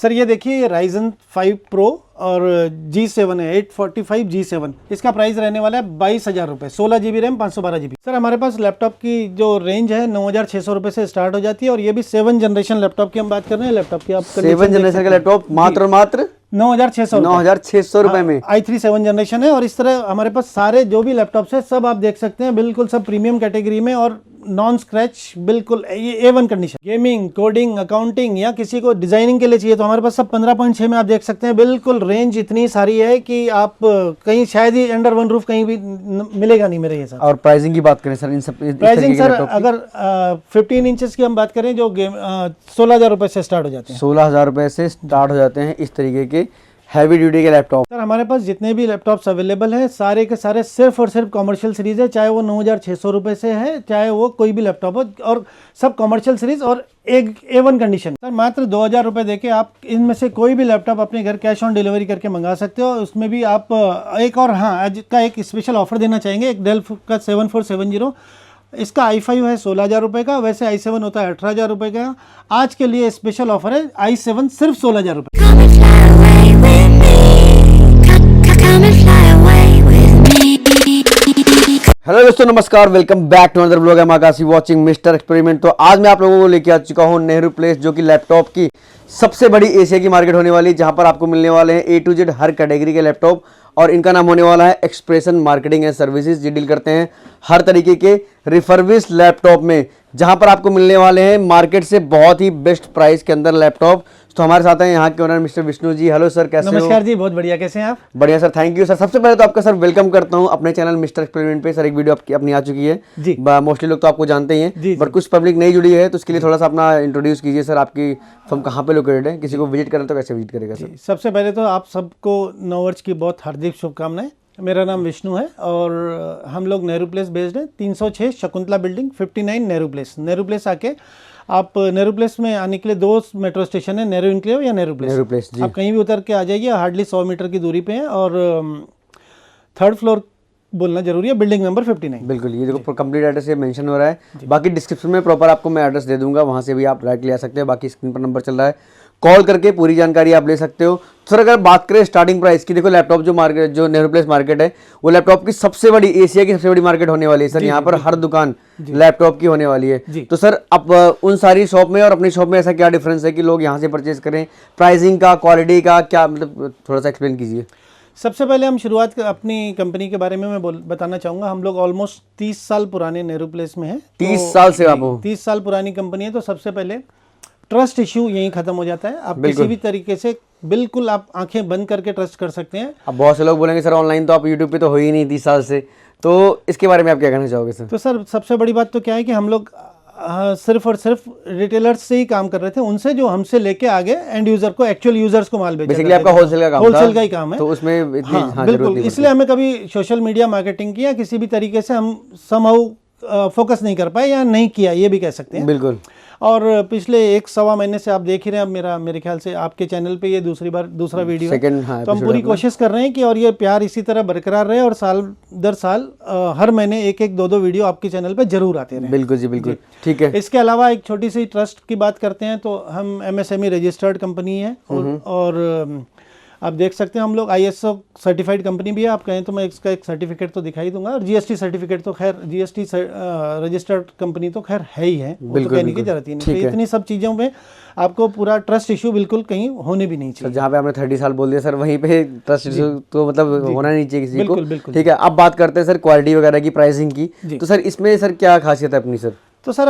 Sir ये देखिए Ryzen 5 Pro और G7 है 845 G7। इसका प्राइस रहने वाला है 22,000 रुपये, 16 GB रैम 512 GB। सर हमारे पास लैपटॉप की जो रेंज है 9,600 रुपये से स्टार्ट हो जाती है और ये भी 7 जनरेशन लैपटॉप की हम बात कर रहे हैं। लैपटॉप की आप 7 जनरेशन का लैपटॉप मात्र 9,600 रुपए में i3 7 जनरेशन है। और इस तरह हमारे पास सारे जो भी लैपटॉप्स है सब आप देख सकते हैं, बिल्कुल सब प्रीमियम कैटेगरी में और नॉन स्क्रैच, बिल्कुल ये A1 condition. Gaming, coding, accounting या किसी को डिजाइनिंग के लिए चाहिए तो हमारे पास सब 15.6 में आप देख सकते हैं। बिल्कुल रेंज इतनी सारी है कि आप कहीं शायद ही अंडर वन रूफ कहीं भी मिलेगा नहीं मेरे हिसाब से। और प्राइसिंग की बात करें सर, इन सब प्राइसिंग सर अगर 15 इंचेस की हम बात करें जो गेम 16,000 रुपये से स्टार्ट हो जाते हैं। 16,000 रुपये से स्टार्ट हो जाते हैं इस तरीके के हैवी ड्यूटी के लैपटॉप। सर हमारे पास जितने भी लैपटॉप्स अवेलेबल हैं सारे के सारे सिर्फ और सिर्फ कमर्शियल सीरीज है, चाहे वो 9,600 रुपये से है, चाहे वो कोई भी लैपटॉप हो, और सब कमर्शियल सीरीज और एक A1 कंडीशन। सर मात्र 2,000 रुपये देके आप इनमें से कोई भी लैपटॉप अपने घर कैश ऑन डिलीवरी करके मंगा सकते हो। उसमें भी आप एक और हाँ आज का एक स्पेशल ऑफर देना चाहेंगे, एक डेल का 7470। इसका i5 है 16,000 रुपये का, वैसे i7 होता है 18,000 रुपये का। आज के लिए स्पेशल ऑफर है i7 सिर्फ 16,000 रुपये। हेलो दोस्तों, नमस्कार, welcome back to another blog. Am Akashi watching mister experiment. तो आज मैं आप लोगों को लेके आ चुका हूँ नेहरू प्लेस, जो कि लैपटॉप की सबसे बड़ी एशिया की मार्केट होने वाली, जहां पर आपको मिलने वाले हैं A to Z her category के लैपटॉप। और इनका नाम होने वाला है एक्सप्रेशन मार्केटिंग एंड सर्विसेज। ये डील करते हैं हर तरीके के रिफर्बिश लैपटॉप में, जहां पर आपको मिलने वाले हैं मार्केट से बहुत ही बेस्ट प्राइस के अंदर लैपटॉप। तो हमारे साथ हैं यहाँ के owner mister Vishnu ji. Hello sir, कैसे हो? नमस्कार जी, बहुत बढ़िया, कैसे हैं आप? बढ़िया सर, थैंक यू सर। सबसे पहले तो आपका सर वेलकम करता हूँ अपने चैनल मिस्टर एक्सपेरिमेंट पे। सर एक वीडियो आपकी अपनी आ चुकी है जी, मोस्टली लोग तो आपको जानते ही हैं, बट कुछ पब्लिक नहीं जुड़ी है, तो उसके लिए थोड़ा सा अपना इंट्रोड्यूस कीजिए सर। आपकी फर्म कहाँ पे लोकेटेड है? किसी को विजिट करना तो कैसे विजिट करेगा सर? सबसे पहले तो आप सबको नववर्ष की बहुत हार्दिक शुभकामनाएं। मेरा नाम विष्णु है और हम लोग नेहरू प्लेस बेस्ड है, 306 Shakuntala building, 59 Nehru place. Nehru place आके आप नेहरू प्लेस में आने के लिए 2 मेट्रो स्टेशन है, नेहरू इनक्लेव या नेहरू प्लेस जी। आप कहीं भी उतर के आ जाइए, हार्डली 100 मीटर की दूरी पे है और 3rd फ्लोर बोलना जरूरी है, बिल्डिंग नंबर 59। बिल्कुल, ये देखो कंप्लीट एड्रेस ये मेंशन हो रहा है। बाकी डिस्क्रिप्शन में प्रॉपर आपको मैं एड्रेस दे दूंगा, वहां से भी आप डायरेक्टली आ सकते हो। बाकी स्क्रीन पर नंबर चल रहा है, कॉल करके पूरी जानकारी आप ले सकते हो। सर अगर बात करें स्टार्टिंग प्राइस की, देखो लैपटॉप जो मार्केट, जो नेहरू प्लेस मार्केट है, वो लैपटॉप की सबसे बड़ी, एशिया की सबसे बड़ी मार्केट होने वाली है सर। यहाँ पर हर दुकान लैपटॉप की होने वाली है। तो सर अब उन सारी शॉप में और अपनी शॉप में ऐसा क्या डिफरेंस है कि लोग यहाँ से परचेज करें? प्राइसिंग का, क्वालिटी का क्या, मतलब थोड़ा सा एक्सप्लेन कीजिए। सबसे पहले हम शुरुआत अपनी कंपनी के बारे में मैं बताना चाहूँगा। हम लोग ऑलमोस्ट 30 साल पुराने नेहरू प्लेस में हैं। 30 साल से आप? 30 साल पुरानी कंपनी है। तो सबसे पहले ट्रस्ट इश्यू यहीं खत्म हो जाता है। आप किसी भी तरीके से बिल्कुल आप आंखें बंद करके ट्रस्ट कर सकते हैं। अब बहुत से लोग बोलेंगे सर ऑनलाइन तो आप यूट्यूब पे तो हो ही नहीं 30 साल से, तो इसके बारे में आप क्या कहना चाहोगे सर? तो सर सबसे बड़ी बात तो क्या है कि हम लोग सिर्फ और सिर्फ रिटेलर्स से ही काम कर रहे थे, उनसे जो हमसे लेके आगे एंड यूजर को, एक्चुअल यूजर्स को माल बेचा। बेसिकली आपका होलसेल का काम था? होलसेल का ही काम है, तो उसमें इतनी हाँ, बिल्कुल। इसलिए हमें कभी सोशल मीडिया मार्केटिंग की या किसी भी तरीके से हम समहाउ फोकस नहीं कर पाए या नहीं किया, ये भी कह सकते हैं। बिल्कुल। और पिछले 1-1.25 महीने से आप देख ही रहे हैं, अब मेरे ख्याल से आपके चैनल पे ये दूसरा वीडियो है। हाँ, तो हम पूरी कोशिश कर रहे हैं कि और ये प्यार इसी तरह बरकरार रहे और साल दर साल हर महीने 1-2 वीडियो आपके चैनल पे जरूर आते रहे। बिल्कुल जी, बिल्कुल, ठीक है। इसके अलावा एक छोटी सी ट्रस्ट की बात करते हैं तो हम MSME रजिस्टर्ड कंपनी है और आप देख सकते हैं हम लोग ISO सर्टिफाइड कंपनी भी है। आप कहें तो मैं इसका एक सर्टिफिकेट तो दिखाई दूंगा, और GST सर्टिफिकेट तो खैर, GST रजिस्टर्ड कंपनी तो खैर है ही है, वो तो कहने की जरूरत ही नहीं। तो इतनी सब चीज़ों में आपको पूरा ट्रस्ट इशू बिल्कुल कहीं होने भी नहीं चाहिए। जहाँ पे आपने 30 साल बोल दिया सर, वहीं पे ट्रस्ट इशू तो मतलब होना नहीं चाहिए किसी को। बिल्कुल। ठीक है, अब बात करते हैं सर क्वालिटी वगैरह की, प्राइसिंग की। तो सर इसमें सर क्या खासियत है अपनी सर? तो सर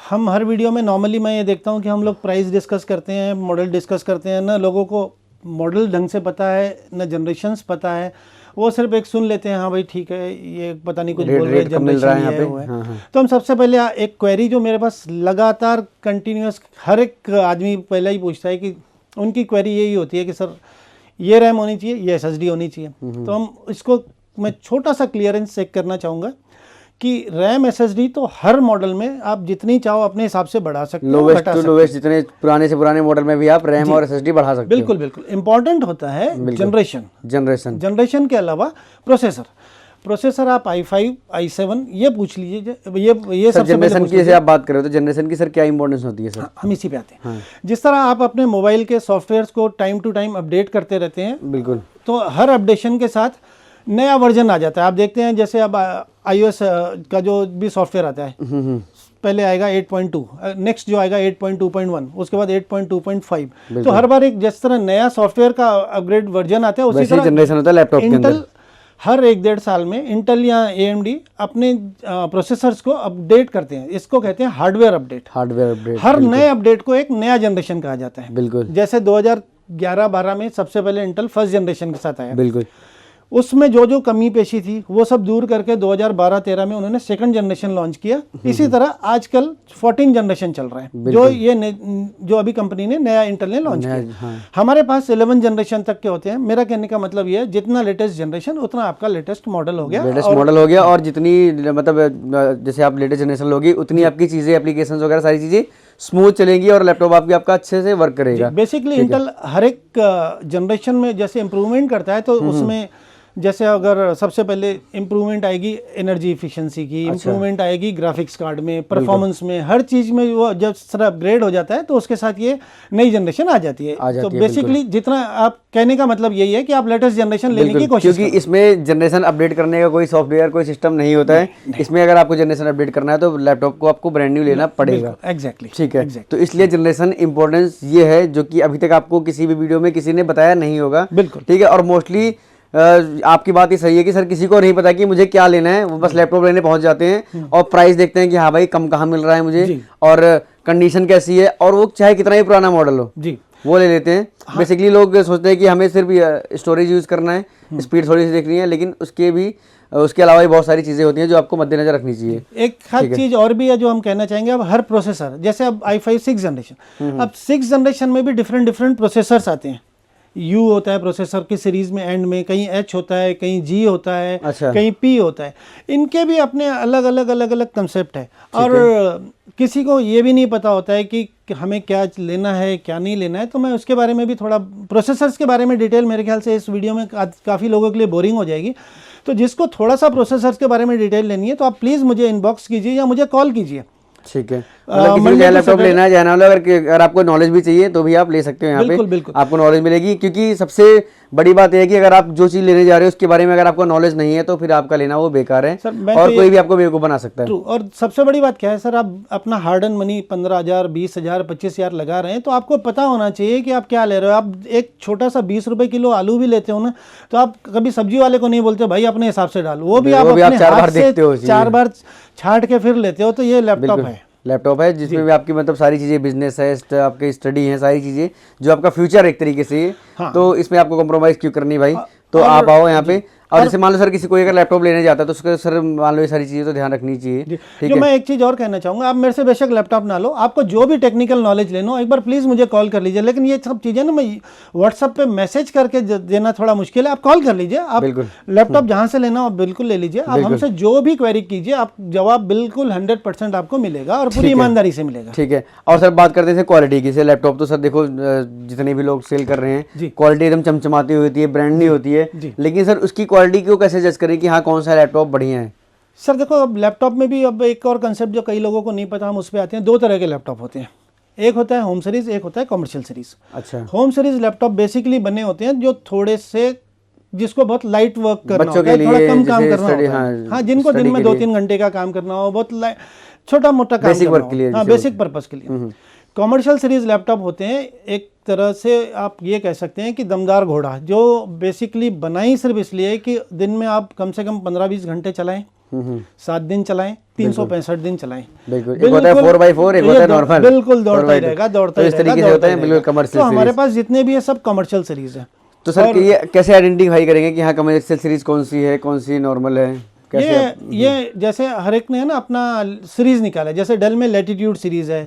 हम हर वीडियो में नॉर्मली मैं ये देखता हूँ कि हम लोग प्राइस डिस्कस करते हैं, मॉडल डिस्कस करते हैं। ना लोगों को मॉडल ढंग से पता है, ना जनरेशंस पता है, वो सिर्फ एक सुन लेते हैं, हाँ भाई ठीक है, ये पता नहीं कुछ बोल रहे हैं, जनरेशन ये है। हाँ। तो हम सबसे पहले एक क्वेरी जो मेरे पास लगातार कंटिन्यूस हर एक आदमी पहले ही पूछता है कि उनकी क्वेरी यही होती है कि सर ये रैम होनी चाहिए, ये SSD होनी चाहिए। तो हम इसको मैं छोटा सा क्लियरेंस चेक करना चाहूँगा कि रैम SSD तो हर मॉडल में आप जितनी चाहो अपने हिसाब से बढ़ा सकते हो, लोवेस्ट टू लोवेस्ट, जितने पुराने से पुराने मॉडल में भी आप रैम और SSD बढ़ा सकते हो। बिल्कुल। इंपॉर्टेंट होता है जनरेशन के अलावा प्रोसेसर आप i5 i7 ये पूछ लीजिए, ये सर सबसे पहले जनरेशन पूछ की जैसे आप बात कर रहे हो तो जनरेशन की सर क्या इंपॉर्टेंस होती है सर? हाँ, हम इसी पे आते हैं। जिस तरह आप अपने मोबाइल के सॉफ्टवेयर्स को टाइम टू टाइम अपडेट करते रहते हैं, बिल्कुल, तो हर अपडेशन के साथ नया वर्जन आ जाता है। आप देखते हैं जैसे अब iOS का जो भी सॉफ्टवेयर आता है, पहले आएगा 8.2, नेक्स्ट जो आएगा 8.2.1, उसके बाद 8.2.5, तो हर बार एक जिस तरह नया सॉफ्टवेयर का अपग्रेड वर्जन आता है, उसी वैसे ही तरह जनरेशन होता है लैपटॉप के अंदर। इंटेल हर 1-1.5 साल में इंटेल या AMD अपने प्रोसेसर्स को अपडेट करते हैं। इसको कहते हैं हार्डवेयर अपडेट। हार्डवेयर अपडेट, हर नए अपडेट को एक नया जनरेशन कहा जाता है। बिल्कुल जैसे 2011-12 में सबसे पहले इंटेल फर्स्ट जनरेशन के साथ आया, बिल्कुल, उसमें जो जो कमी पेशी थी वो सब दूर करके 2012-13 में उन्होंने सेकंड जनरेशन लॉन्च किया। इसी तरह आजकल 14 जनरेशन चल रहा है, जो अभी कंपनी ने नया इंटेल ने लॉन्च किया। हमारे पास 11 जनरेशन तक के होते हैं। मेरा कहने का मतलब ये है, जितना लेटेस्ट जनरेशन उतना आपका लेटेस्ट मॉडल हो गया। लेटेस्ट मॉडल हो गया, और जितनी मतलब जैसे आप लेटेस्ट जनरेशन लोगी उतनी आपकी चीज़ें, एप्लीकेशंस वगैरह सारी चीज़ें स्मूथ चलेंगी और लैपटॉप आपका अच्छे से वर्क करेगा। बेसिकली इंटेल हर एक जनरेशन में जैसे इंप्रूवमेंट करता है, तो उसमें जैसे अगर सबसे पहले इंप्रूवमेंट आएगी एनर्जी इफिशिएंसी की, इंप्रूवमेंट आएगी ग्राफिक्स कार्ड में, परफॉर्मेंस में, हर चीज में वो जब सर अपग्रेड हो जाता है तो उसके साथ ये नई जनरेशन आ जाती है। तो बेसिकली जितना आप कहने का मतलब यही है कि आप लेटेस्ट जनरेशन लेने की कोशिश, क्योंकि इसमें जनरेशन अपडेट करने का कोई सॉफ्टवेयर, कोई सिस्टम नहीं होता है। इसमें अगर आपको जनरेशन अपडेट करना है तो लैपटॉप को आपको ब्रांड न्यू लेना पड़ेगा। एग्जैक्टली, ठीक है। तो इसलिए जनरेशन इंपॉर्टेंस ये है जो कि अभी तक आपको किसी भी वीडियो में किसी ने बताया नहीं होगा। बिल्कुल ठीक है। और मोस्टली आपकी बात ही सही है कि सर किसी को नहीं पता कि मुझे क्या लेना है, वो बस लैपटॉप लेने पहुंच जाते हैं और प्राइस देखते हैं कि हाँ भाई कम कहाँ मिल रहा है मुझे और कंडीशन कैसी है, और वो चाहे कितना ही पुराना मॉडल हो जी वो ले लेते हैं। बेसिकली लोग सोचते हैं कि हमें सिर्फ स्टोरेज यूज़ करना है, स्पीड थोड़ी सी देखनी है, लेकिन उसके अलावा भी बहुत सारी चीज़ें होती हैं जो आपको मद्देनजर रखनी चाहिए। एक हर चीज़ और भी है जो हम कहना चाहेंगे। अब हर प्रोसेसर, जैसे अब i5 6 जनरेशन, अब 6 जनरेशन में भी डिफरेंट प्रोसेसर्स आते हैं। U होता है प्रोसेसर की सीरीज में, एंड में कहीं H होता है, कहीं G होता है, कहीं P होता है। इनके भी अपने अलग अलग कंसेप्ट है, और किसी को ये भी नहीं पता होता है कि हमें क्या लेना है क्या नहीं लेना है। तो मैं उसके बारे में भी थोड़ा, प्रोसेसर्स के बारे में डिटेल मेरे ख्याल से इस वीडियो में काफ़ी लोगों के लिए बोरिंग हो जाएगी। तो जिसको थोड़ा सा प्रोसेसर्स के बारे में डिटेल लेनी है तो आप प्लीज़ मुझे इनबॉक्स कीजिए या मुझे कॉल कीजिए। ठीक है। लैपटॉप लेना है जानना, अगर आपको नॉलेज भी चाहिए तो भी आप ले सकते हो यहाँ पे। बिल्कुल आपको नॉलेज मिलेगी, क्योंकि सबसे बड़ी बात यह है कि अगर आप जो चीज लेने जा रहे हो उसके बारे में अगर आपको नॉलेज नहीं है तो फिर आपका लेना वो बेकार है, और कोई भी आपको बेवकूफ बना सकता है। और सबसे बड़ी बात क्या है सर, आप अपना हार्ड एंड मनी 15,000, 20,000, 25,000 लगा रहे हैं तो आपको पता होना चाहिए कि आप क्या ले रहे हो। आप एक छोटा सा 20 रुपए किलो आलू भी लेते हो ना, तो आप कभी सब्जी वाले को नहीं बोलते भाई अपने हिसाब से डालो, वो भी आप अपने हाथ से 4 बार छाट के फिर लेते हो। तो ये लैपटॉप है जिसमें भी आपकी मतलब सारी चीज़ें, बिजनेस है, आपकी स्टडी है, सारी चीज़ें जो आपका फ्यूचर एक तरीके से है। हाँ। तो इसमें आपको कॉम्प्रोमाइज़ क्यों करनी भाई। तो आप आओ यहाँ पे, और जैसे मान लो सर किसी को अगर लैपटॉप लेने जाता है तो उसका सर मान लो ये सारी चीज़ें तो ध्यान रखनी चाहिए। ठीक है। मैं एक चीज़ और कहना चाहूँगा, आप मेरे से बेशक लैपटॉप ना लो, आपको जो भी टेक्निकल नॉलेज लेना एक बार प्लीज़ मुझे कॉल कर लीजिए। लेकिन ये सब चीज़ें ना मैं व्हाट्सअप पे मैसेज करके देना थोड़ा मुश्किल है। आप कॉल कर लीजिए, आप लैपटॉप जहाँ से लेना हो बिल्कुल ले लीजिए। आप हमसे जो भी क्वेरी कीजिए, आप जवाब बिल्कुल 100% आपको मिलेगा और पूरी ईमानदारी से मिलेगा। ठीक है। और सर बात करते हैं क्वालिटी की। से लैपटॉप तो सर देखो जितने भी लोग सेल कर रहे हैं क्वालिटी एकदम चमचमाती होती है, ब्रांड नहीं होती है, लेकिन सर उसकी क्वालिटी को कैसे जज करें कि हाँ कौन सा लैपटॉप बढ़िया है। सर देखो, अब लैपटॉप में भी अब एक और कंसेप्ट जो कई लोगों को नहीं पता, हम उस पर आते हैं। 2 तरह के लैपटॉप होते हैं, एक होता है होम सीरीज, एक होता है कमर्शियल सीरीज। अच्छा। होम सीरीज लैपटॉप बेसिकली बने होते हैं जो थोड़े से, जिसको बहुत लाइट वर्क करना होता है, थोड़ा कम काम करना होता है। हाँ, जिनको दिन में 2-3 घंटे का काम करना हो, बहुत छोटा मोटा काम करना हो, हाँ बेसिक पर्पज के लिए। कमर्शियल सीरीज लैपटॉप होते हैं एक तरह से आप ये कह सकते हैं कि दमदार घोड़ा, जो बेसिकली बनाई सिर्फ इसलिए कि दिन में आप कम से कम 15-20 घंटे चलाएं, 7 दिन चलाएं, 365 दिन चलाएं। बिल्कुल। एक होता है 4x4, एक होता है नॉर्मल। बिल्कुल दौड़ता ही रहेगा, दौड़ता ही रहेगा। तो हमारे पास जितने भी है सब कमर्शियल सीरीज है। तो सर ये कैसे आइडेंटिफाई करेंगे कि हाँ कमर्शियल सीरीज कौन सी है, कौन सी नॉर्मल है? ये जैसे हर एक ने है ना अपना सीरीज निकाला है। जैसे डेल में लैटिट्यूड सीरीज है,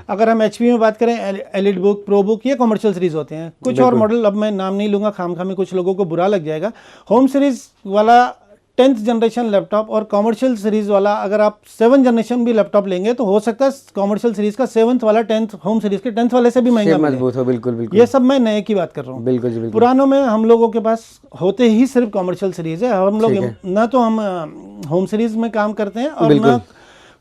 अगर हम HP में बात करें एलिट बुक, प्रो बुक, ये कमर्शियल सीरीज होते हैं। कुछ और मॉडल, अब मैं नाम नहीं लूंगा खामखा में कुछ लोगों को बुरा लग जाएगा। होम सीरीज वाला 10th जनरेशन लैपटॉप और कॉमर्शियल सीरीज वाला अगर आप 7th जनरेशन भी लैपटॉप लेंगे तो हो सकता है कॉमर्शियल सीरीज का 7th वाला 10th होम सीरीज के 10th वाले से भी महंगा मिले। मजबूत हो, बिल्कुल बिल्कुल। ये सब मैं नए की बात कर रहा हूँ। बिल्कुल जी बिल्कुल। पुरानों में हम लोगों के पास होते ही सिर्फ कॉमर्शियल सीरीज है, हम लोग ना तो हम होम सीरीज में काम करते हैं और ना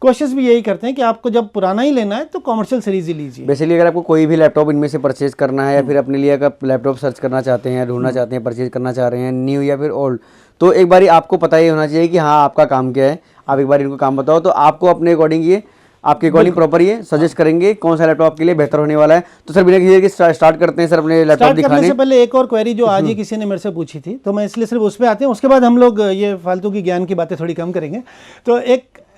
कोशिश भी यही करते हैं कि आपको जब पुराना ही लेना है तो कॉमर्शियल सीरीज ही लीजिए। बेसिकली अगर आपको कोई भी लैपटॉप इनमें से परचेज करना है या फिर अपने लिए अगर लैपटॉप सर्च करना चाहते हैं, ढूंढना चाहते हैं, परचेज करना चाह रहे हैं न्यू या फिर ओल्ड, तो एक बार आपको पता ही होना चाहिए कि हाँ आपका काम क्या है। आप एक बार इनको काम बताओ तो आपको अपने अकॉर्डिंग ये आपके अकॉर्डिंग प्रॉपर ये सजेस्ट करेंगे कौन सा लैपटॉप के लिए बेहतर होने वाला है। तो सर बिना किसी के स्टार्ट करते हैं सर अपने लैपटॉप दिखाने। करने से पहले एक और क्वेरी जो आज ही किसी ने मेरे से पूछी थी तो मैं इसलिए सिर्फ उस पर आते हैं, उसके बाद हम लोग ये फालतू की ज्ञान की बातें थोड़ी कम करेंगे। तो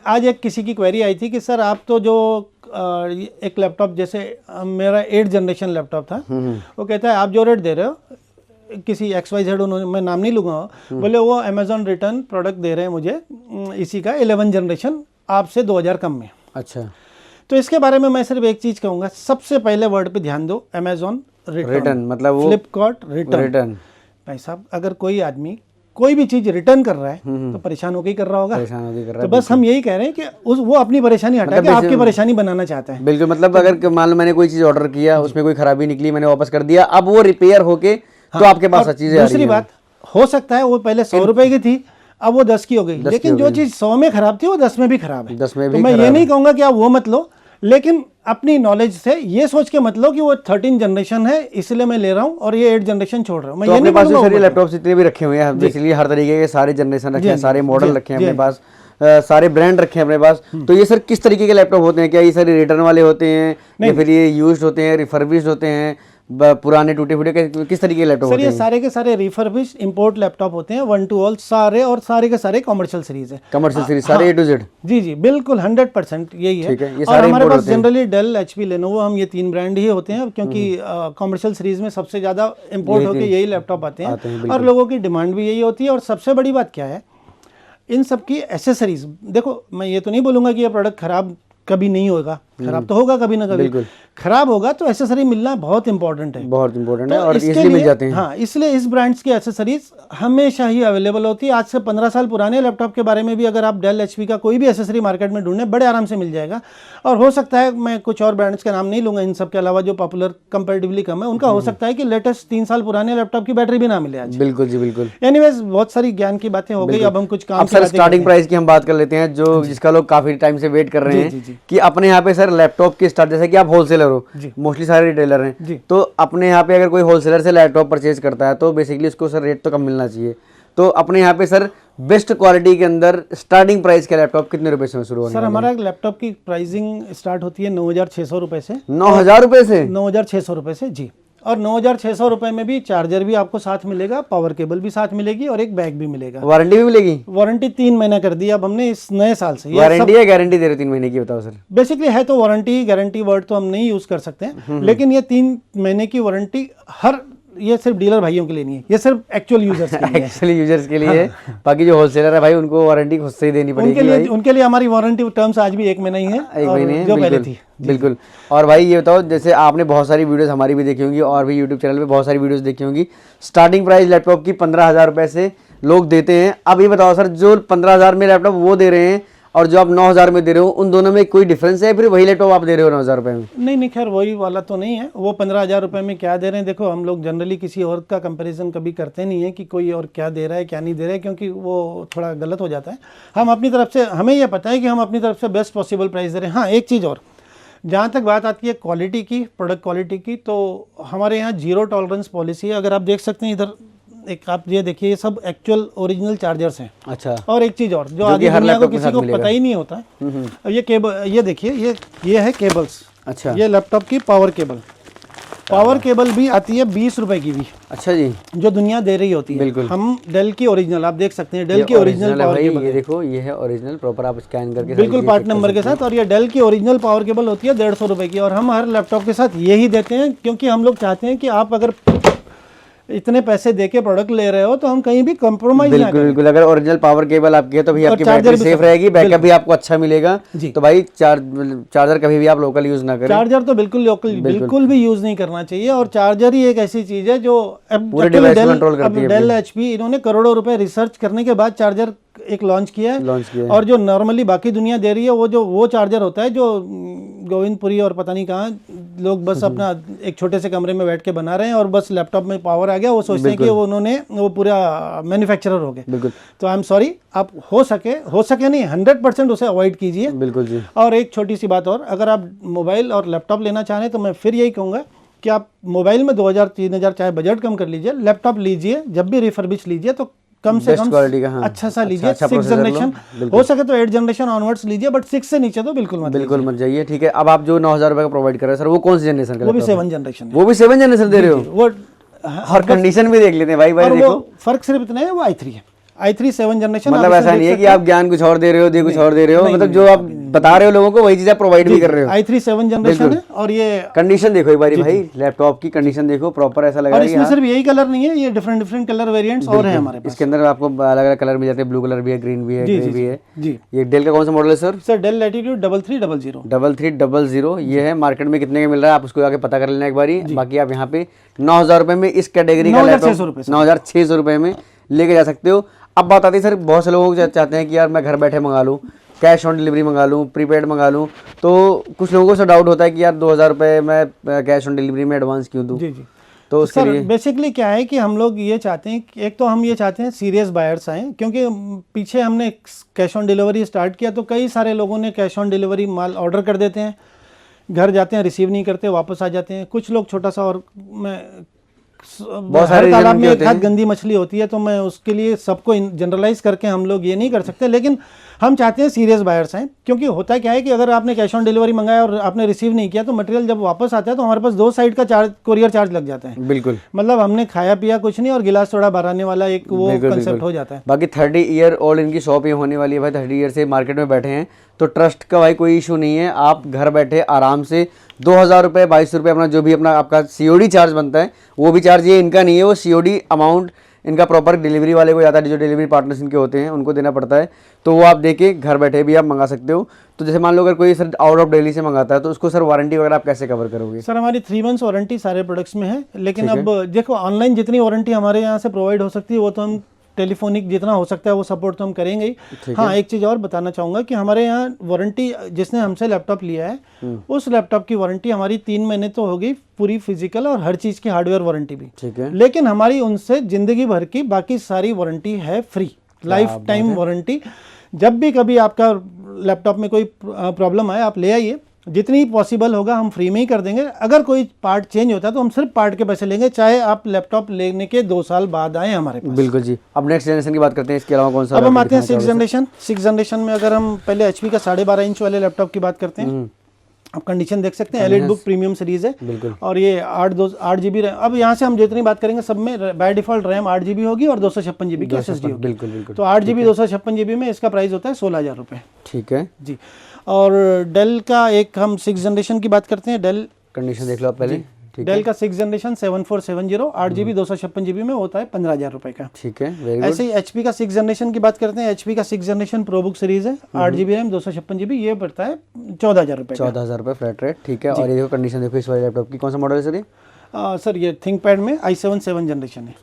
आज एक किसी की क्वेरी आई थी कि सर आप तो जो एक लैपटॉप जैसे मेरा 8th जनरेशन लैपटॉप था, वो कहता है आप जो रेट दे रहे हो किसी XYZ, उन्होंने मैं नाम नहीं लूँगा, बोले वो अमेजॉन रिटर्न प्रोडक्ट दे रहे हैं मुझे इसी का 11th जनरेशन आपसे 2000 कम में। अच्छा, तो इसके बारे में मैं सिर्फ एक चीज़ कहूँगा, सबसे पहले वर्ड पे ध्यान दो, अमेजॉन रिटर्न मतलब वो फ्लिपकार्ट रिटर्न। भाई साहब अगर कोई आदमी कोई भी चीज रिटर्न कर रहा है तो परेशान होकर ही कर रहा होगा। तो बस हम यही कह रहे हैं कि वो अपनी परेशानी हटा के आपकी परेशानी बनाना चाहता है। बिल्कुल, मतलब अगर मान लो मैंने कोई चीज ऑर्डर किया, उसमें कोई खराबी निकली, मैंने वापस कर दिया, अब वो रिपेयर होके तो आपके पास चीजें आ रही हैं। दूसरी बात, हो सकता है वो पहले 100 रुपए की थी, अब वो 10 की हो गई, लेकिन जो चीज 100 में खराब थी वो 10 में भी खराब है। 10 में भी। तो मैं ये नहीं कहूंगा कि आप वो मत लो, लेकिन अपनी नॉलेज से ये सोच के मत लो कि वो 13 जनरेशन है इसलिए मैं ले रहा हूँ और ये 8 जनरेशन छोड़ रहा हूँ। मैं तो ये अपने नहीं पास बोलूंगा सारे लैपटॉप जितने भी रखे हुए हैं, बेसिकली हर तरीके के सारे जनरेशन रखे हैं, सारे मॉडल रखे हैं अपने पास, सारे ब्रांड रखे हैं अपने पास। तो ये सर किस तरीके के लैपटॉप होते हैं? क्या ये सारे रिटर्न वाले होते हैं या फिर ये यूज्ड होते हैं, रिफर्बिश्ड होते हैं, पुराने टूटे फूटे, किस तरीके के लैपटॉप होते हैं? सर ये सारे के सारे रिफर्बिश्ड इंपोर्ट लैपटॉप होते हैं, 1 to all सारे, और सारे के सारे कमर्शियल सीरीज है। कमर्शियल सीरीज सारे A to Z? जी जी बिल्कुल 100% यही है। ये और हमारे पास जनरली डेल, HP, लेनोवो, हम ये 3 ब्रांड ही होते हैं क्योंकि कमर्शियल सीरीज में सबसे ज्यादा इंपोर्ट होकर यही लैपटॉप आते हैं और लोगों की डिमांड भी यही होती है। और सबसे बड़ी बात क्या है, इन सब की एसेसरीज देखो, मैं ये तो नहीं बोलूंगा कि ये प्रोडक्ट खराब कभी नहीं होगा, खराब तो होगा कभी ना कभी, खराब होगा तो एसेसरी मिलना बहुत इंपॉर्टेंट है, बहुत इंपॉर्टेंट है, तो और इजीली मिल जाते हैं। हाँ, इसलिए इस ब्रांड्स की एसेसरीज हमेशा ही अवेलेबल होती है। आज से 15 साल पुराने लैपटॉप के बारे में भी अगर आप डेल, HP का कोई भी एसेसरी मार्केट में ढूंढें बड़े आराम से मिल जाएगा। और हो सकता है मैं कुछ और ब्रांड्स के नाम नहीं लूंगा, इन सब के अलावा जो पॉपुलर कंपैरेटिवली कम है उनका हो सकता है कि लेटेस्ट 3 साल पुराने लैपटॉप की बैटरी भी ना मिले आज। बिल्कुल जी बिल्कुल। एनीवेज बहुत सारी ज्ञान की बातें हो गई, अब हम कुछ काम सर स्टार्टिंग प्राइस की हम बात कर लेते हैं, जो जिसका लोग काफी टाइम से वेट कर रहे हैं कि अपने यहाँ पे सर लैपटॉप की स्टार्ट, जैसे कि आप होलसेलर हो, मोस्टली सारे रिटेलर हैं, तो अपने यहाँ पे अगर कोई होलसेलर से लैपटॉप परचेज करता है तो बेसिकली उसको सर रेट तो कम मिलना चाहिए। तो अपने यहाँ पे सर बेस्ट क्वालिटी के अंदर स्टार्टिंग प्राइस के लैपटॉप कितने रुपए से शुरू होने? सर हमारा लैपटॉप की प्राइसिंग स्टार्ट होती है 9600 रुपए से। 9000 रुपए से? 9600 रुपए से जी। और 9600 रुपए में भी चार्जर भी आपको साथ मिलेगा, पावर केबल भी साथ मिलेगी और एक बैग भी मिलेगा। वारंटी भी मिलेगी? वारंटी 3 महीना कर दी अब हमने इस नए साल से। वारंटी या गारंटी दे रहे 3 महीने की? बताओ सर। बेसिकली है तो वारंटी, गारंटी वर्ड तो हम नहीं यूज कर सकते हैं, लेकिन ये 3 महीने की वारंटी ये सिर्फ डीलर भाइयों के लिए नहीं है, ये सिर्फ एक्चुअल यूजर्स के लिए है। एक्चुअली यूजर्स के लिए। बाकी जो होलसेलर है भाई उनको वारंटी खुद से ही देनी पड़ेगी। उनके लिए हमारी वारंटी टर्म्स आज भी 1 महीना ही है, 1 महीने जो पहले थी। बिल्कुल। और भाई ये बताओ, जैसे आपने बहुत सारी वीडियोस हमारी भी देखी होंगी और भी यूट्यूब चैनल पे बहुत सारी वीडियोस देखी होंगी, स्टार्टिंग प्राइस लैपटॉप की 15,000 रुपए से लोग देते हैं। अब ये बताओ सर, जो 15,000 में लैपटॉप वो दे रहे हैं और जो आप 9,000 में दे रहे हो, उन दोनों में कोई डिफरेंस है? फिर वही लैपटॉप आप दे रहे हो 9,000 रुपए में? नहीं, खैर वही वाला तो नहीं है। वो 15,000 रुपए में क्या दे रहे हैं, देखो हम लोग जनरली किसी और का कंपैरिजन कभी करते नहीं है कि कोई और क्या दे रहा है क्या नहीं दे रहा है, क्योंकि वो थोड़ा गलत हो जाता है। हम अपनी तरफ से, हमें यह पता है कि हम अपनी तरफ से बेस्ट पॉसिबल प्राइस दे रहे हैं। हाँ, एक चीज़ और, जहाँ तक बात आती है क्वालिटी की, प्रोडक्ट क्वालिटी की, तो हमारे यहाँ 0 टॉलरेंस पॉलिसी है। अगर आप देख सकते हैं इधर, एक आप ये देखिए, ये सब एक्चुअल ओरिजिनल चार्जर्स हैं। अच्छा। और एक चीज़ और जो आगे दुनिया को किसी को पता ही नहीं होता, अब ये केबल, ये देखिए, ये है केबल्स। अच्छा। ये लैपटॉप की पावर केबल, पावर केबल भी आती है 20 रुपए की भी। अच्छा जी। जो दुनिया दे रही होती है। बिल्कुल। हम डेल की ओरिजिनल, आप देख सकते हैं डेल की ओरिजिनल पावर केबल। ये देखो, ये है ओरिजिनल, प्रॉपर आप स्कैन करके बिल्कुल पार्ट नंबर के साथ। और ये डेल की ओरिजिनल पावर केबल होती है 150 रुपए की, और हम हर लैपटॉप के साथ यही देते हैं, क्योंकि हम लोग चाहते हैं कि आप अगर इतने पैसे देके प्रोडक्ट ले रहे हो तो हम कहीं भी कॉम्प्रोमाइज ना करें। बिल्कुल। अगर ओरिजिनल पावर केबल आपकी है तो भी आपकी बैटरी सेफ रहेगी, बैकअप भी आपको अच्छा मिलेगा। तो भाई चार्जर कभी भी आप लोकल यूज ना करें। चार्जर तो बिल्कुल भी यूज नहीं करना चाहिए। और चार्जर ही एक ऐसी चीज है जो पूरे डिवाइस को कंट्रोल करती है। डेल, HP इन्होंने करोड़ों रुपए रिसर्च करने के बाद चार्जर एक लॉन्च किया है। लॉन्च किया है। और जो नॉर्मली बाकी दुनिया दे रही है वो चार्जर होता है जो गोविंदपुरी और पता नहीं कहाँ लोग बस अपना एक छोटे से कमरे में बैठ के बना रहे हैं और बस लैपटॉप में पावर आ गया, वो सोचते हैं कि वो पूरा मैन्युफैक्चरर हो गए। बिल्कुल। तो आई एम सॉरी, आप हो सके नहीं 100% उसे अवॉइड कीजिए। बिल्कुल जी। और एक छोटी सी बात और, अगर आप मोबाइल और लैपटॉप लेना चाह रहे हैं तो मैं फिर यही कहूँगा कि आप मोबाइल में 2000-3000 चाहे बजट कम कर लीजिए, लैपटॉप लीजिए जब भी रिफर्बिश लीजिए तो कम से कम क्वालिटी का, हाँ, अच्छा सा लीजिए। अच्छा 6 जनरेशन, हो सके तो 8 जनरेशन ऑनवर्ड्स लीजिए, बट 6 से नीचे तो बिल्कुल मत जाइए। ठीक है, अब आप जो 9000 रुपए का प्रोवाइड कर रहे हैं सर, वो कौन सी जनरेशन का? वो भी 7 जनरेशन है। वो भी 7 जनरेशन दे रहे हो? वो और कंडीशन भी देख लेते हैं भाई और देखो। वो फर्क सिर्फ इतना है, वो i3 है, i3 7 जनरेशन। मतलब ऐसा नहीं है कि आप ज्ञान कुछ और दे रहे हो, कुछ और दे रहे हो, मतलब जो आप बता रहे हो लोगों को वही चीज आप प्रोवाइड भी कर रहे हो। i3 7 जनरेशन है। और ये कंडीशन देखो एक बारी भाई, लैपटॉप की कंडीशन देखो प्रॉपर, ऐसा लग रहा और है इसमें सिर्फ यही कलर नहीं है, ये डिफरेंट कलर वेरिएंट्स और हैं हमारे पास। इसके अंदर आपको अलग अलग कलर मिल जाते हैं, ब्लू कलर भी है, ग्रीन भी है, ग्रे भी है जी। ये डेल का कौन सा मॉडल है सर? Sir del latitude 3300। 3300 ये है। मार्केट में कितने का मिल रहा है आप उसको आगे पता कर लेना एक बारी। बाकी आप यहाँ पे 9000 रुपए में इस कैटेगरी का लैपटॉप 9600 रुपए में लेके जा सकते हो। अब बात आती है सर, बहुत से लोग चाहते हैं कि यार मैं घर बैठे मंगा लूँ, कैश ऑन डिलीवरी मंगा लूँ, प्रीपेड मंगा लूँ, तो कुछ लोगों से डाउट होता है कि यार 2000 रुपए मैं कैश ऑन डिलीवरी में एडवांस क्यों दूँ? जी जी। तो उसके लिए बेसिकली क्या है कि हम लोग ये चाहते हैं, एक तो हम ये चाहते हैं सीरियस बायर्स आएँ, क्योंकि पीछे हमने कैश ऑन डिलीवरी स्टार्ट किया तो कई सारे लोगों ने cash on delivery mall order कर देते हैं, घर जाते हैं, रिसीव नहीं करते, वापस आ जाते हैं। कुछ लोग छोटा सा, और मैं बहुत हर तालाब में एक हाथ गंदी मछली होती है, तो मैं उसके लिए सबको जनरलाइज करके हम लोग ये नहीं कर सकते, लेकिन हम चाहते हैं सीरियस बायर्स हैं। क्योंकि होता क्या है कि अगर आपने कैश ऑन डिलीवरी मंगाया और आपने रिसीव नहीं किया तो मटेरियल जब वापस आता है तो हमारे पास 2 साइड का चार्ज, कोरियर चार्ज लग जाता है। बिल्कुल, मतलब हमने खाया पिया कुछ नहीं और गिलास थोड़ा भराने वाला एक वो कंसेप्ट हो जाता है। बाकी 30 ईयर ओल्ड इनकी शॉप ये होने वाली है भाई, 30 ईयर से मार्केट में बैठे हैं, तो ट्रस्ट का भाई कोई इशू नहीं है। आप घर बैठे आराम से 2000 रुपये 2200 रुपये अपना जो भी अपना आपका COD चार्ज बनता है, वो भी चार्ज ये इनका नहीं है, वो COD अमाउंट इनका प्रॉपर डिलीवरी वाले को जाता है, जो डिलीवरी पार्टनर्स इनके होते हैं उनको देना पड़ता है। तो वो आप देके घर बैठे भी आप मंगा सकते हो। तो जैसे मान लो अगर कोई सर आउट ऑफ दिल्ली से मंगाता है तो उसको सर वारंटी वगैरह आप कैसे कवर करोगे? सर हमारी 3 मंथ्स वारंटी सारे प्रोडक्ट्स में है, लेकिन अब देखो ऑनलाइन जितनी वारंटी हमारे यहाँ से प्रोवाइड हो सकती है वो तो हम टेलीफोनिक जितना हो सकता है वो सपोर्ट तो हम करेंगे ही। हाँ, एक चीज़ और बताना चाहूँगा कि हमारे यहाँ वारंटी, जिसने हमसे लैपटॉप लिया है उस लैपटॉप की वारंटी हमारी 3 महीने तो हो गई, पूरी फिजिकल और हर चीज़ की हार्डवेयर वारंटी भी। ठीक है। लेकिन हमारी उनसे ज़िंदगी भर की बाकी सारी वारंटी है फ्री, लाइफ टाइम वारंटी। जब भी कभी आपका लैपटॉप में कोई प्रॉब्लम आए आप ले आइए, जितनी पॉसिबल होगा हम फ्री में ही कर देंगे। अगर कोई पार्ट चेंज होता है तो हम सिर्फ पार्ट के पैसे लेंगे, चाहे आप लैपटॉप लेने के 2 साल बाद आए हमारे पास। बिल्कुल जी। अब नेक्स्ट जनरेशन की बात करते हैं, इसके अलावा कौन सा? अब हम आते हैं 6 जनरेशन। 6 जनरेशन में अगर हम पहले HP का 12.5 इंच वाले लैपटॉप की बात करते हैं, आप कंडीशन देख सकते हैं, एलिट बुक प्रीमियम सीरीज है। बिल्कुल। और ये 8 GB रैम। अब यहाँ से हम जितनी बात करेंगे सब में बाय डिफॉल्ट रैम 8 GB होगी और 256 GB की SSD होगी। बिल्कुल बिल्कुल। तो 8 GB 256 GB में इसका प्राइस होता है 16,000 रुपये। ठीक है जी। और डेल का एक हम 6 जनरेशन की बात करते हैं, डेल कंडीशन देख लो आप पहले। ठीक है। डेल का 6 जनरेशन 7470 8 GB 256 GB में होता है 15,000 रुपये का। ठीक है, वेरी गुड। ऐसे ही HP का 6 जनरेशन की बात करते हैं, HP का 6 जनरेशन प्रोबुक सीरीज है, 8 GB रैम 256 GB, ये पड़ता है 14,000 रुपये। 14,000 रुपये फ्लैट रेट। ठीक है। और ये देखो कंडीशन देखो इस वाले लैपटॉप की, कौन सा मॉडल है सर ये? सर ये थिंकपैड में i7 7 जनरेशन है।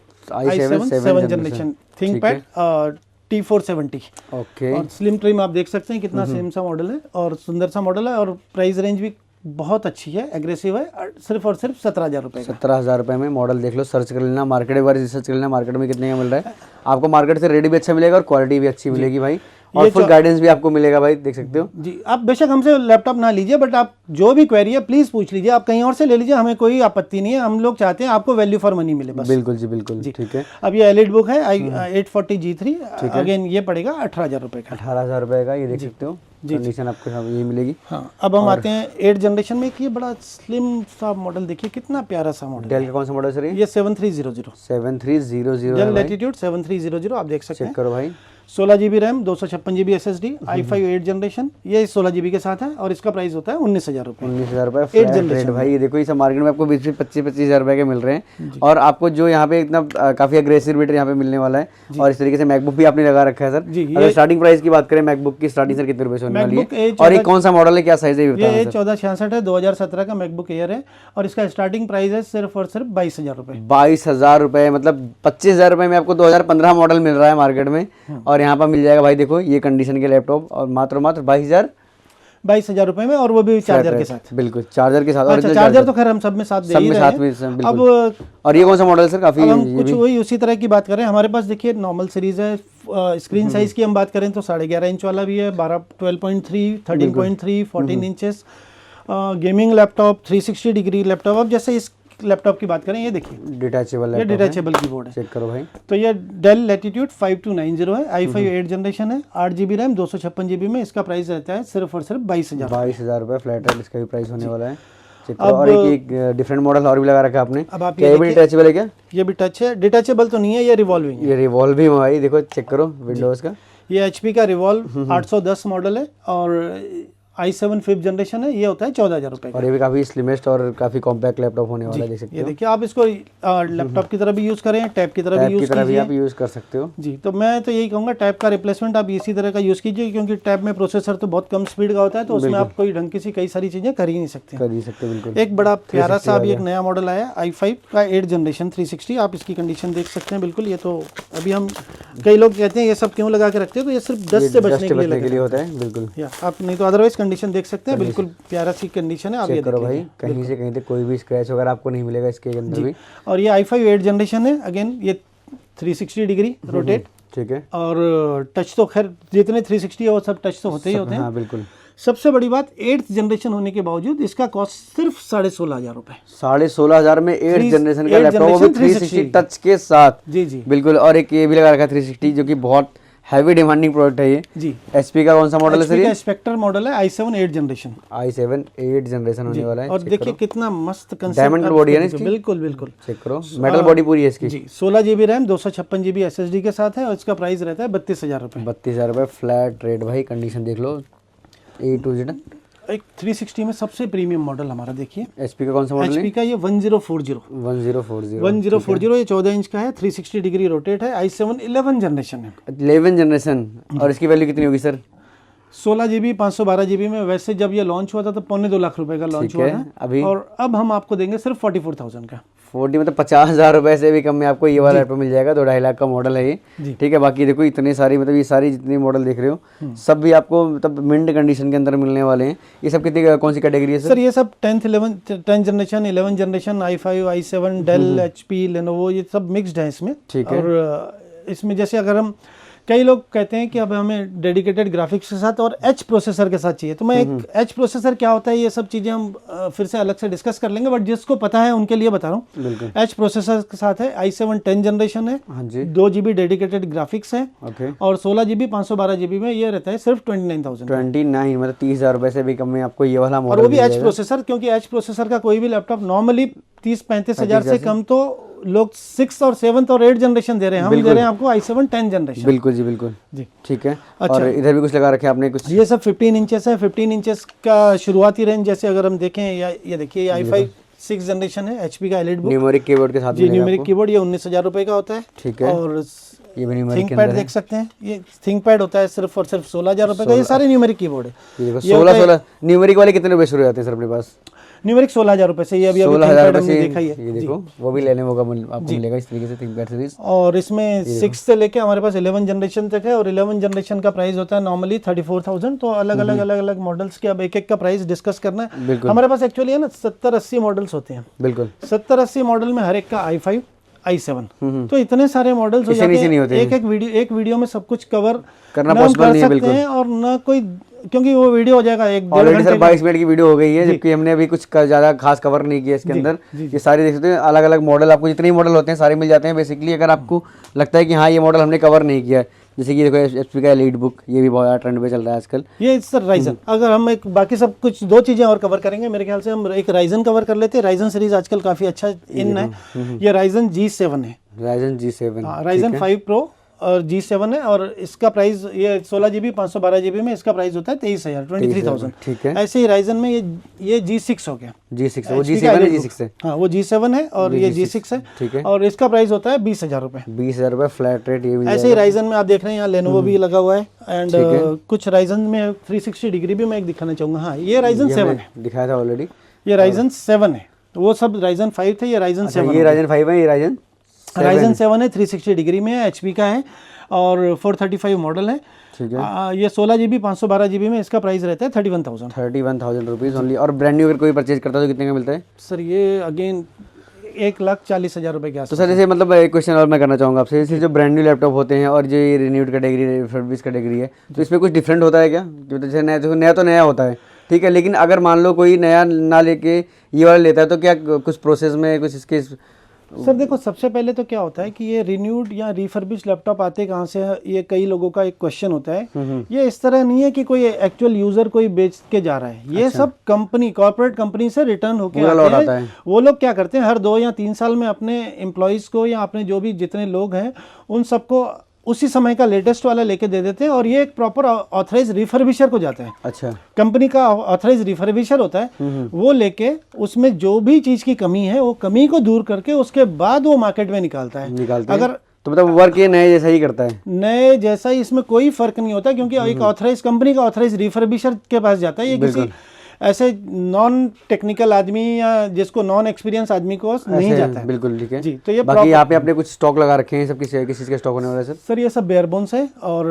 i7 7 generation ThinkPad T470। Okay. और स्लिम ट्रिम आप देख सकते हैं कितना सेम सा मॉडल है और सुंदर सा मॉडल है, और प्राइस रेंज भी बहुत अच्छी है, एग्रेसिव है, सिर्फ और सिर्फ 17,000 रुपये का। 17,000 रुपये में मॉडल देख लो, सर्च कर लेना, मार्केट एक बार रिसर्च कर लेना मार्केट में कितने का मिल रहा है। आपको मार्केट से रेट भी अच्छा मिलेगा और क्वालिटी भी अच्छी मिलेगी भाई, और फुल गाइडेंस भी आपको मिलेगा भाई, देख सकते हो जी। आप बेशक हमसे लैपटॉप ना लीजिए, बट आप जो भी क्वेरी है प्लीज पूछ लीजिए, आप कहीं और से ले लीजिए, हमें कोई आपत्ति नहीं है। हम लोग चाहते हैं आपको वैल्यू फॉर मनी मिले बस। बिल्कुल जी, बिल्कुल। ठीक है। अब ये एलिट बुक है 840 G3, अगेन ये पड़ेगा 18,000 रुपये का। 18,000 रुपये का, ये देख सकते हो कंडीशन आपको ये मिलेगी। हाँ, अब हम आते हैं 8 जनरेशन में, ये बड़ा स्लिम सा मॉडल, देखिए कितना प्यारा सा मॉडल। डेल का कौन सा मॉडल सर ये 7300 7300 डेल लैटिट्यूड 7300 आप देख सकते हैं। चेक करो भाई। 16 GB RAM 256 GB SSD, i5 8 generation, ये 16 GB के साथ है और इसका प्राइस होता है 19,000 रुपये। 19,000 रुपये फ्लैट रेट भाई। ये देखो ये सब मार्केट में आपको 25,000 रुपये के मिल रहे हैं, और आपको जो यहाँ पे इतना काफी अग्रेसिव रेट यहाँ पे मिलने वाला है। और इस तरीके से मैकबुक भी आपने लगा रखा है सर। अगर स्टार्टिंग प्राइस की बात करें मैकबुक की, स्टार्टिंग सर कितने रुपए से होने वाली है, और ये कौन सा मॉडल है, क्या साइज है? ये 1466 है, 2017 का मैकबुक एयर है, और इसका स्टार्टिंग प्राइस है सिर्फ और सिर्फ 22,000 रुपये। 22,000 रुपये, मतलब 25,000 रुपये में आपको 2015 मॉडल मिल रहा है मार्केट में, और और यहाँ पर मिल जाएगा भाई देखो ये कंडीशन के लैपटॉप और मात्र 22,000 रुपए में, और वो भी चार्जर के साथ। बिल्कुल चार्जर के साथ। अच्छा, चार्जर तो खैर हम सब में साथ दे ही रहे हैं। अब और ये कौन सा मॉडल है सर? काफी हम कुछ वही उसी तरह की बात करें, हमारे पास देखिए नॉर्मल सीरीज है। स्क्रीन साइज की हम बात करें तो 11.5 इंच वाला भी है, 12.3, 13.3, 14 inches gaming laptop, 360 degree laptop. अब जैसे इस लैपटॉप की बात करें, ये देखिए डिटैचेबल, ये डिटैचेबल कीबोर्ड है। चेक करो भाई। तो ये डेल लैटिट्यूड 5290 है, i5 8 जनरेशन है, 8 GB रैम, 256 GB में। इसका प्राइस रहता है सिर्फ और सिर्फ 22,000 रुपये फ्लैट रेट इसका भी प्राइस होने वाला है। चेक करो। और एक डिफरेंट मॉडल और भी लगा रखा है आपने। अब आप ये भी डिटैचेबल है क्या? ये भी टच है, डिटैचेबल तो नहीं है, ये रिवॉल्विंग है। ये रिवॉल्विंग है भाई, देखो चेक करो विंडोज का। ये HP का रिवॉल्व 810 मॉडल है और i7 5th जनरेशन है। ये होता है 14,000 रुपये। और ये भी काफी स्लिमेस्ट और काफी कॉम्पैक्ट लैपटॉप होने वाला है, देख सकते हो। ये देखिए, आप इसको लैपटॉप की तरह भी यूज़ करें, टैब की तरह भी यूज़ कीजिए। आप यूज़ कर सकते हो जी। तो मैं तो यही कहूँगा, टैब का रिप्लेसमेंट आप इसी तरह का यूज़ कीजिए, क्योंकि टैब में प्रोसेसर तो बहुत कम स्पीड का होता है, तो उसमें आप कोई ढंग की सी कई सारी चीज़ें कर ही नहीं सकते। बिल्कुल। एक बड़ा प्यारा सा अभी एक नया मॉडल आया i5 का 8 जनरेशन 360। आप इसकी कंडीशन देख सकते हैं। बिल्कुल, ये तो अभी हम कई लोग कहते हैं ये सब क्यों लगा के रखते हैं, तो ये सिर्फ डस्ट से बचने के लिए होता है। बिल्कुल, आप नहीं तो अदरवाइज कंडीशन देख सकते हैं। बिल्कुल प्यारा सी कंडीशन है। आप ये करो भाई, कहीं से कहीं तक कोई भी स्क्रैच वगैरह आपको नहीं मिलेगा इसके अंदर भी। और ये i5 8 जनरेशन है। अगेन ये 360 डिग्री रोटेट, ठीक है। और टच तो खैर जितने 360 है वो सब टच तो होते ही होते हैं। हाँ बिल्कुल। सबसे बड़ी बात, 8th जनरेशन होने के बावजूद इसका कॉस्ट सिर्फ 16,500 रुपए। 16,500 में 8 जनरेशन का लैपटॉप 360 टच के साथ। जी। बिल्कुल। और एक ये भी लगा रखा है 360, जो कि बहुत हैवी डिमांडिंग प्रोडक्ट है ये। जी। HP का कौन सा मॉडल है सर? ये स्पेक्टर मॉडल है, i7 8 जनरेशन। i7 8 जनरेशन होने वाला है। और देखिए कितना मस्त कंसेप्ट, डायमंड बॉडी है ना इसकी। बिल्कुल। चेक करो, मेटल बॉडी पूरी है इसकी। जी। 16 GB रैम, 256 GB SSD के साथ है, और इसका प्राइस रहता है 32,000 रुपए। 32,000 रुपए फ्लैट रेट भाई। कंडीशन देख लो A to Z। एक 360 में सबसे प्रीमियम मॉडल हमारा देखिए, HP का कौन सा मॉडल है? HP का ये 1040 ये 14 इंच का है, 360 डिग्री रोटेट है, i7 11 जनरेशन है। 11 जनरेशन। और इसकी वैल्यू कितनी होगी सर? 16 GB 512 GB में। वैसे जब ये लॉन्च हुआ था तो 2.25 लाख रुपए का लॉन्च हुआ था अभी, और अब हम आपको देंगे सिर्फ 44,000 का। 40 मतलब 50,000 रुपए से भी कम में आपको ये वाला लैपटॉप मिल जाएगा। 2-2.5 लाख का मॉडल है ये, ठीक है। बाकी देखो इतने सारी, मतलब ये सारी जितनी मॉडल देख रहे हो सब भी आपको मतलब मिंट कंडीशन के अंदर मिलने वाले हैं। ये सब कितनी कौन सी कैटेगरी है सर? ये सब 10 generation 11 generation i5 i7 Dell HP Lenovo, ये सब मिक्स्ड है इसमें। ठीक है। और इसमें जैसे अगर हम, कई लोग कहते हैं कि अब हमें डेडिकेटेड ग्राफिक्स के साथ और H प्रोसेसर के साथ चाहिए, तो मैं एक H प्रोसेसर क्या होता है ये सब चीज़ें हम फिर से अलग से डिस्कस कर लेंगे, बट जिसको पता है उनके लिए बता रहा हूँ। H प्रोसेसर के साथ है, i7 10 जनरेशन है, 2 GB डेडिकेटेड ग्राफिक्स है, और 16 GB 512 GB में ये रहता है सिर्फ 29,000। 29 मतलब 30,000 रुपए से भी कम में आपको ये वाला मॉडल, और वो भी H प्रोसेसर, क्योंकि H प्रोसेसर का कोई भी लैपटॉप नॉर्मली 30-35 हज़ार से कम तो लोग 6 और 7 और 8 जनरेशन दे रहे हैं, हम दे रहे हैं आपको i7 10 जनरेशन। बिल्कुल जी, बिल्कुल जी, ठीक है। अच्छा, और इधर भी कुछ लगा रखे आपने कुछ? ये सब 15 इंचेस है। 15 इंचेस का शुरुआती रेंज जैसे अगर हम देखें, ये देखिए i5 6 जनरेशन है, HP का एलिट बुक, न्यूमेरिक कीबोर्ड के साथ। जी, न्यूमेरिक कीबोर्ड, ये 19,000 रुपए का होता है, ठीक है। और ये भी न्यूमेरिक थिंक पैड देख सकते हैं, ये थिंक पैड होता है सिर्फ और सिर्फ 16,000 रुपए का। ये सारे न्यूमेरिक कीबोर्ड है। 16 न्यूमेरिक वाले कितने रुपए शुरू होते हैं सर अपने पास? न्यूमेरिक 16,000 रुपए से। ये अभी 16,000 रुपए से देखा ही है, ये देखो वो भी लेने होगा आपको मिलेगा इस तरीके से थिंकपैड सीरीज। और इसमें 6 से लेके हमारे पास 11 जनरेशन तक है, और 11 जनरेशन का प्राइस होता है नॉर्मली 34,000। तो अलग अलग मॉडल्स के अब एक का प्राइस डिस्कस करना है। हमारे पास एक्चुअली है ना 70-80 मॉडल्स होते हैं। बिल्कुल 70-80 मॉडल में हर एक का i5 i7, तो इतने सारे मॉडल्स हो जाते हैं। एक वीडियो में सब कुछ कवर करना पॉसिबल नहीं है, बिल्कुल। और ना कोई, क्योंकि वो वीडियो हो जाएगा 1-1.5 घंटे। 22 मिनट की वीडियो हो गई है, जबकि हमने अभी कुछ ज्यादा खास कवर नहीं किया इसके अंदर। ये सारे देख सकते हैं, अलग अलग मॉडल, आपको जितने मॉडल होते हैं सारे मिल जाते हैं बेसिकली। अगर आपको लगता है कि हाँ ये मॉडल हमने कवर नहीं किया है, जैसे कि देखो HP का एलीट बुक, ये भी बहुत ज़्यादा ट्रेंड पे चल रहा है आजकल। ये सर राइजन, अगर हम एक बाकी सब कुछ 2 चीज़ें और कवर करेंगे, मेरे ख्याल से हम एक राइजन कवर कर लेते हैं। राइजन सीरीज आजकल काफ़ी अच्छा इन है। ये राइजन G7 है, राइजन G7, राइजन 5 प्रो और G7 है, और इसका प्राइस ये 16 GB 512 GB में इसका प्राइस होता है 23,000, ठीक है। ऐसे ही राइजन में ये G6 हो गया। G6 वो G7 है, G6 है, हाँ वो G7 है और ये G6 है, ठीक है। और इसका प्राइस होता है 20,000 रुपए। 20,000 रुपए फ्लैट रेट। ये ऐसे ही राइजन में आप देख रहे हैं यहाँ लेनोवो भी लगा हुआ है, एंड कुछ राइजन में 360 डिग्री भी मैं एक दिखाना चाहूँगा। हाँ ये राइजन 7 है, दिखाया था ऑलरेडी। ये राइजन 7 है, वो सब राइजन 5 थे, ये राइजन 7 है। ये राइजन 5 है, ये राइजन Ryzen 7 है, 360 डिग्री में है, HP का है और 435 मॉडल है। ठीक है। ये 16 GB 512 GB में इसका प्राइस रहता है 31,000 रुपीज़ ओनली। और ब्रांड न्यू अगर कोई परचेज करता है तो कितने का मिलता है? सर ये अगेन 1,40,000 रुपये के तो आसपास। सर जैसे मतलब एक क्वेश्चन और मैं करना चाहूँगा आपसे, जैसे जो ब्रांड न्यू लैपटॉप होते हैं और जो ये रिन्यूड कैटेगरी रिफर्बिश कैटेगरी है, तो इसमें कुछ डिफरेंट होता है क्या? जैसे नया तो नया होता है, ठीक है, लेकिन अगर मान लो कोई नया ना लेके ये वाला लेता है तो क्या कुछ प्रोसेस में कुछ इसके? सर देखो, सबसे पहले तो क्या होता है कि ये रिन्यूड या रिफर्बिश लैपटॉप आते कहाँ से है, ये कई लोगों का एक क्वेश्चन होता है। ये इस तरह नहीं है कि कोई एक्चुअल यूजर कोई बेच के जा रहा है, ये सब कंपनी, कॉर्पोरेट कंपनी से रिटर्न होके आते हैं। वो लोग क्या करते हैं, हर 2 या 3 साल में अपने एम्प्लॉयज़ को या अपने जो भी जितने लोग हैं उन सबको उसी समय का लेटेस्ट वाला लेके दे देते हैं और ये एक प्रॉपर ऑथराइज रिफर्बिशर को जाता है। अच्छा। कंपनी का ऑथराइज रिफर्बिशर होता है, वो लेके उसमें जो भी चीज़ की कमी है वो कमी को दूर करके उसके बाद वो मार्केट में निकालता है। अगर तो मतलब वर्क ये नए जैसा ही करता है? नए जैसा ही, इसमें कोई फर्क नहीं होता क्योंकि एक ऑथराइज कंपनी का ऑथराइज रिफर्बिशर के पास जाता है। ये किसी ऐसे नॉन टेक्निकल आदमी या जिसको नॉन एक्सपीरियंस आदमी को नहीं जाता है। बिल्कुल ठीक है जी। तो ये बाकी यहाँ पे आपने कुछ स्टॉक लगा रखे हैं, सब किस चीज़ का स्टॉक होने वाला है सर? सर ये सब बेयर बोन्स है और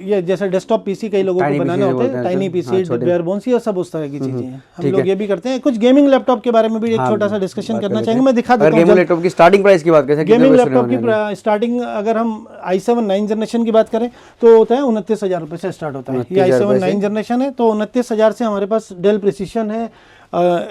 ये जैसे डेस्कटॉप पीसी कई लोगों को बनाने होते हैं, टाइनी पीसी, बेयर बोन्स, ये सब उस तरह की चीजें हैं। हम लोग ये भी करते हैं। कुछ गेमिंग लैपटॉप के बारे में भी एक छोटा सा डिस्कशन करना चाहेंगे, मैं दिखा देता हूँ। गेमिंग लैपटॉप की स्टार्टिंग प्राइस की बात करें, गेमिंग लैपटॉप की स्टार्टिंग अगर हम i7 9 जनरेशन की बात करें तो होता है 29,000 रुपये से स्टार्ट होता है। ये i7 9 जनरेशन है तो 29,000 से हमारे पास डेल प्रिसीशन है,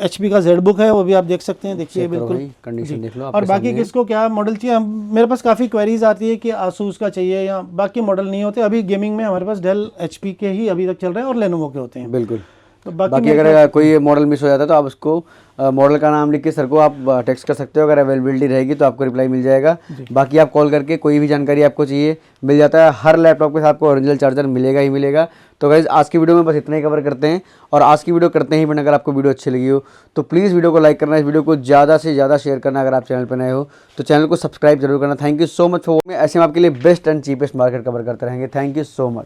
HP का ZBook है, वो भी आप देख सकते हैं। देखिए बिल्कुल कंडीशन देख लो। और बाकी किसको क्या मॉडल चाहिए, मेरे पास काफ़ी क्वेरीज आती है कि आसूस का चाहिए या बाकी मॉडल नहीं होते। अभी गेमिंग में हमारे पास डेल HP के ही अभी तक चल रहे हैं और लेनोवो के होते हैं। बिल्कुल। तो बाकी अगर कोई मॉडल मिस हो जाता है तो आप उसको मॉडल का नाम लिख के सर को आप टेक्स्ट कर सकते हो, अगर अवेलेबिलिटी रहेगी तो आपको रिप्लाई मिल जाएगा। बाकी आप कॉल करके कोई भी जानकारी आपको चाहिए मिल जाता है। हर लैपटॉप के साथ आपको ओरिजिनल चार्जर मिलेगा ही मिलेगा। तो गाइस आज की वीडियो में बस इतना ही कवर करते हैं और आज की वीडियो करते ही बट अगर आपको वीडियो अच्छी लगी हो तो प्लीज़ वीडियो को लाइक करना, इस वीडियो को ज़्यादा से ज़्यादा शेयर करना। अगर आप चैनल पर नए हो तो चैनल को सब्सक्राइब जरूर करना। Thank you so much for, ऐसे हम आपके लिए best and cheapest market cover करते रहेंगे। Thank you so much.